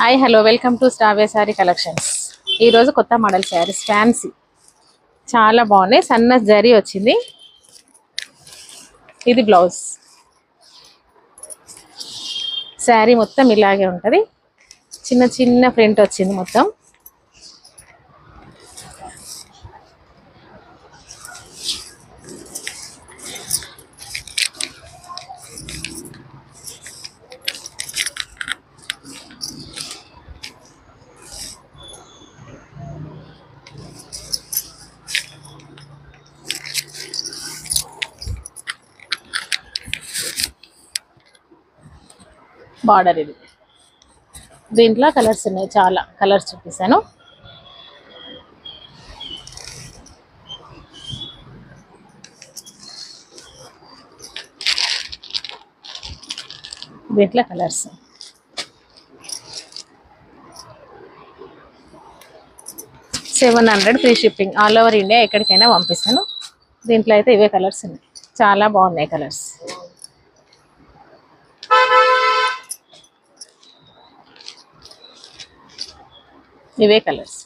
Hi hello welcome to Starway sari collections. ఈరోజు కొత్త model saris fancy చాలా బాగున్నాయి. సన్న జరీ వచ్చింది. ఇది బ్లౌజ్. శారీ మొత్తం ఇలాగే ఉంటుంది. చిన్న చిన్న ప్రింట్ వచ్చింది మొత్తం. బార్డర్ ఇది. దీంట్లో కలర్స్ ఉన్నాయి, చాలా కలర్స్ చూపిస్తాను. దీంట్లో colours 700 free shipping, all over India ఎక్కడికైనా పంపిస్తాను. దీంట్లో అయితే ఇవే కలర్స్ ఉన్నాయి, చాలా బాగున్నాయి కలర్స్. ఇవే కలర్స్.